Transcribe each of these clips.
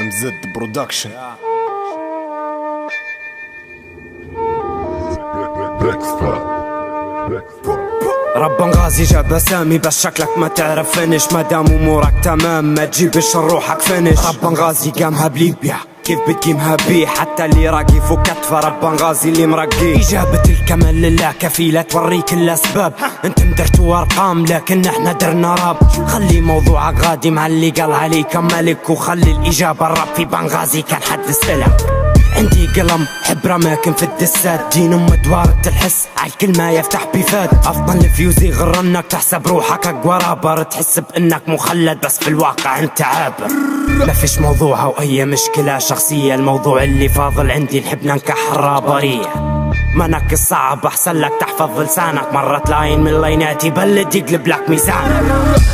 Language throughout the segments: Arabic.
MZ برودكشن. رب بنغازي جاب اسامي بس شكلك ما تعرف فينش، مادام امورك تمام ما تجيبش روحك فينش. رب بنغازي قامها بليبيا كيف بتقيمها بيه، حتى اللي راقي فوق كتفه رب بنغازي اللي مرقيه. إجابة الكمال لله كفيلة توريك الأسباب، انتم درتوا أرقام لكن احنا درنا راب. خلي موضوعك غادي مع اللي قال عليك ملك، وخلي الإجابة الرب في بنغازي كان حد استلم. عندي قلم حب رماكن في الدسات، دين دوارة الحس عالكلمة يفتح بيفات. أفضل الفيوز يغرنك تحسب روحك أقوى رابر، تحس بأنك مخلد بس في الواقع انت عابر. ما فيش موضوع أو أي مشكلة شخصية، الموضوع اللي فاضل عندي نحب ننكح الرابرية. منك الصعب أحسن لك تحفظ لسانك، مرة لاين من لايناتي بلد يقلب لك ميزانك.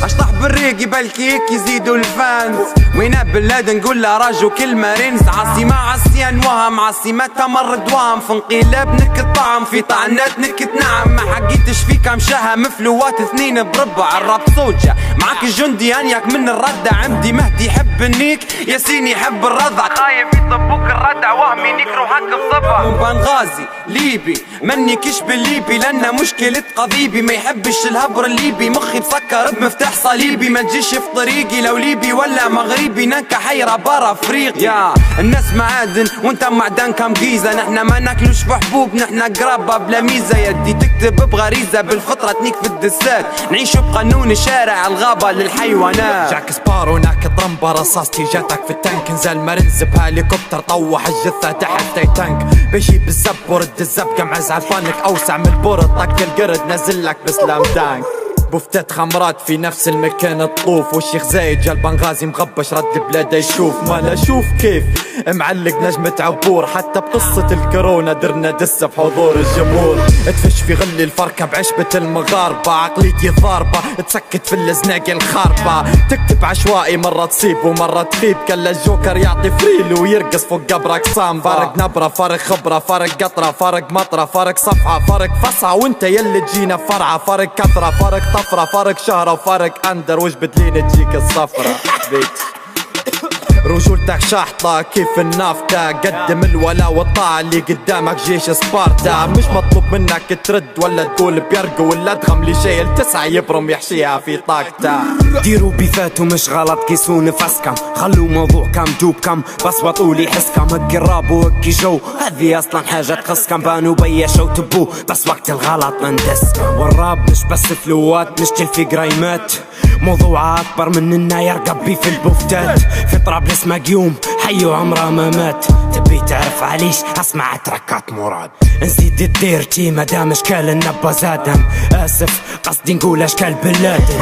اشطح بالريق يبلكيك يزيدوا الفانز، وين بلاد نقول له راجو كلمة رنز. عاصمة عصيان وهم عاصمة تمرد وهم، في انقلاب نكت طعم في طعنات نكت نعم. ما حقيتش في كم شهم فلوات اثنين بربع الراب صوجة معاك الجندي انيك من الردع. عمدي مهدي يحب النيك ياسين يحب الرضع، خايف يطبوك الردع وهمي نيك روحك بصبع. من بنغازي ليبي مني كش بالليبي، لأن مشكلة قضيبي ما يحبش الهبر الليبي. مخي مسكر بمفتاح صليبي، ما تجيش في طريقي لو ليبي ولا مغربي، ننكا حيرة برا افريقيا. يا الناس معادن وانت معدن كم جيزة، نحنا ما ناكلوش في حبوب نحنا قرابة بلا ميزة. يدي تكتب بغريزة بالفطرة تنيك في الدسات، نعيش بقانون الشارع الغابة للحيوانات. جاك سبارو ناك طرمبة رصاصتي جاتك في التانك، نزل مرنز بهاليكوبتر طوح الجثة تحت تايتانك. بيجيب الزب ورد الزب قمع زعفانك اوسع من البورد، طق القرد نزلك بسلام دانك. بفتات خمرات في نفس المكان تطوف، والشيخ زايد جا البنغازي مغبش رد البلاد يشوف. ما لا شوف كيف معلق نجمة عبور، حتى بقصة الكورونا درنا دسة بحضور الجمهور. تفش في غلي الفركة بعشبة المغاربة، عقليتي ضاربة تسكت في الزناق الخاربة. تكتب عشوائي مرة تصيب ومرة تخيب، كلا الجوكر يعطي فريل ويرقص فوق قبرك صامبا. فرق نبرة فرق خبرة فرق قطرة فرق مطرة فرق صفحة فرق فصعة، وانت يلي تجينا فرعة. فرق كثرة فرق طفرة فرق شهرة وفرق أندر، وش بدلين تجيك الصفرة بيتش. رجولتك شاحطة كيف النافطة، قدم الولا والطاعة اللي قدامك جيش سبارتا. مش مطلوب منك ترد ولا تقول بيرقو ولا تغم لي شيء التسعة يبرم يحشيها في طاقته. ديروا بيفات ومش غلط كيسون نفسكم، خلوا موضوع كم دوب كم بس وطولي حسكم. هكي الراب وهكي جو هذي اصلا حاجة تخصكم، بانوا بيشوا تبو بس وقت الغلط نندس. والراب مش بس فلوات نشتل في قريمات، موضوع اكبر مننا يرقب بيه في البوفتات. في طرابلس مقيوم حي عمره ما مات، تبي تعرف عليش اسمع تركات مراد. نزيد الديرتي مدام اشكال النبا زادن، اسف قصدي نقول اشكال بلادن.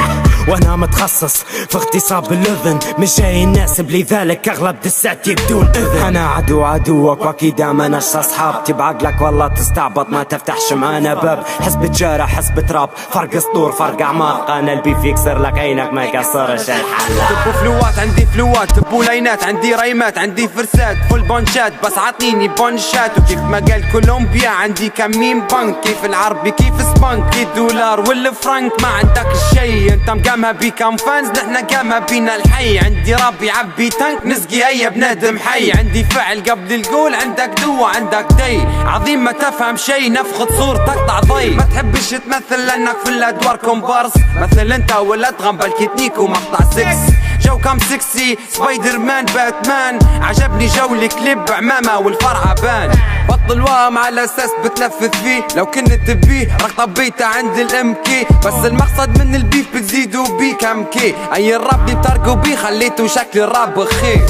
وانا متخصص في اغتصاب الاذن، مش جاي ناسب لذلك اغلب دساتي بدون اذن. انا عدوك واكيد ما ناش اصحاب، بعقلك والله تستعبط ما تفتحش معانا باب. حسب تجارة حسب تراب فرق سطور فرق اعماق، انا البيف يكسر لك عينك ما يكسرش الحلا. تبو فلوات عندي فلوات، تبو لاينات عندي ريمات، عندي فرسات فل بونشات بس عطيني بونشات. وكيف ما قال كولومبيا عندي كمين بنك، كيف العربي كيف سبانك كيف دولار والفرنك. ما عندك الشي انت مقامها بي كم فانز، نحنا قامها بينا الحي. عندي ربي عبي تانك نسقي اي بنادم حي، عندي فعل قبل القول عندك دوا عندك دي. عظيم ما تفهم شي نفخت صور تقطع ضي، ما تحبش تمثل لانك في الادوار كومبارس. مثل انت ولا تغم بالكتنيك ومقطع 6 جو كم سكسي سبايدر مان باتمان. عجبني جو الكليب عمامة والفرعة بان، بطل وهم على اساس بتلفت فيه. لو كنت تبيه رح طبيته عند الام كي، بس المقصد من البيف بتزيدوا بيه كم كي. اي الراب اللي بترقوا بيه خليتوا شكل الراب بخير.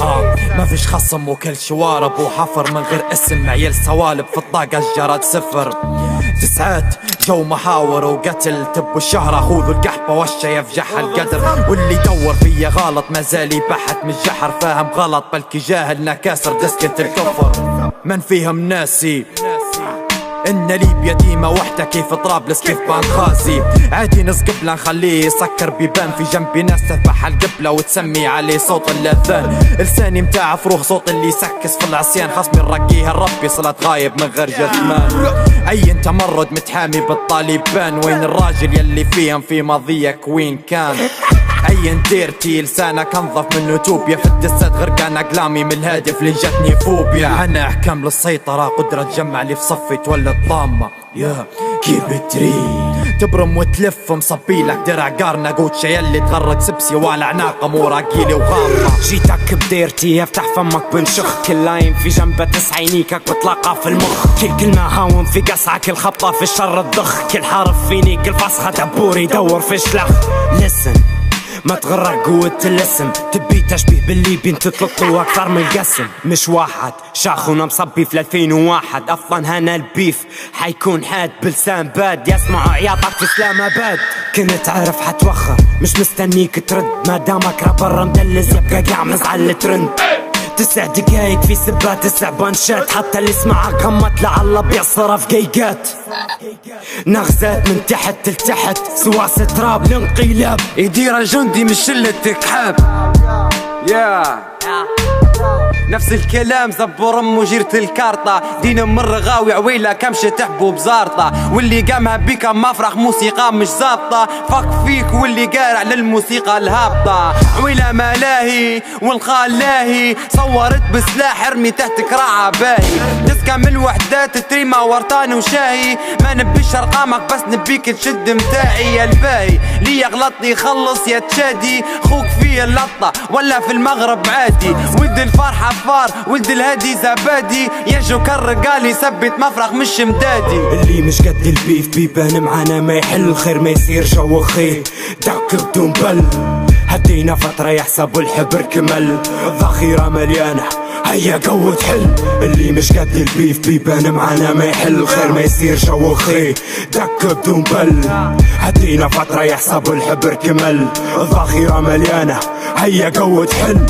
ما فيش خصم وكل شوارب وحفر من غير اسم عيال صوالب، في الطاقة الجراد صفر. تسعات جو محاور وقتل، تبو الشهرة خذوا القحبة والشي يفجح القدر. واللي دور فيا غلط مازالي بحت من الجحر، فاهم غلط بلكي جاهل كاسر دسكة الكفر. من فيهم ناسي ان ليبيا ديما وحدة كيف طرابلس كيف بنغازي. عادي نص قبله نخليه يسكر بيبان، في جنبي ناس تذبح القبلة وتسمي عليه صوت الاذان. لساني متاع فروخ صوت اللي يسكس في العصيان، خصمي نرقيه الربي صلة غايب من غير جثمان. اي تمرد متحامي بالطالبان، وين الراجل يلي فيهم في ماضيك وين كان. اي ديرتي لسانك انظف من نوتوبيا في الدسات غرقان اقلامي من الهادف اللي جتني فوبيا. انا احكام للسيطرة قدرة تجمع لي في صفي تولد طامة يا كيف تريد تبرم وتلف مصبيلك درع قارنا قوتشا يلي تغرد سبسي والعناقة مو راقيلي وغامة. جيتك بديرتي افتح فمك بنشخ كل لاين في جنبه تسعينيكك بتلاقى في المخ كل كلمة هاون في قصعة كل خبطة في الشر الضخ كل حرف فيني كل فسخة دبور يدور في شلخ. listen ما تغرك قوة الاسم تبي تشبيه بالليبين تطلقوا اكثر من القسم مش واحد شاخونا مصبي في 2001 اصلا هنا البيف حيكون حاد بلسان باد يسمعوا عياطك في اسلام اباد. كنت عارف حتوخر مش مستنيك ترد ما دامك رابر مدلس يبقى قاع مزعل الترند 9 دقايق في سبات 9 بانشات حتى اللي يسمعك غمت لعله بيعصرها في قيقات نغزات من تحت لتحت سواسة تراب الانقلاب يدير جندي من شلة كحاب نفس الكلام زبور امو جيرة الكارطة دين مر غاوي عويلة كمشة تحبو بزارطة واللي قامها بيك مفرح موسيقى مش زابطة فك فيك واللي قارع للموسيقى الهابطة عويلة ملاهي والخال لاهي صورت بسلاح ارمي تحتك راعة باهي تسكن من الوحدات تريما ورطان وشاهي ما نبيش ارقامك بس نبيك تشد متاعي يا الباهي لي غلطني خلص يا تشادي خوك في اللطة ولا في المغرب عادي ود الفرحة فار ولد الهادي زبادي يا جوكر قالي ثبت مفرق مش مدادي اللي مش قد البيف بيبان معانا ما يحل خير ما يصير جو خير دق بدون بل هدينا فترة يحسبوا الحبر كمل الذخيرة مليانة هيا قوة حل اللي مش قد البيف بيبان معانا ما يحل خير ما يصير جو خير دق بدون بل هدينا فترة يحسبوا الحبر كمل الذخيرة مليانة هيا قوة حل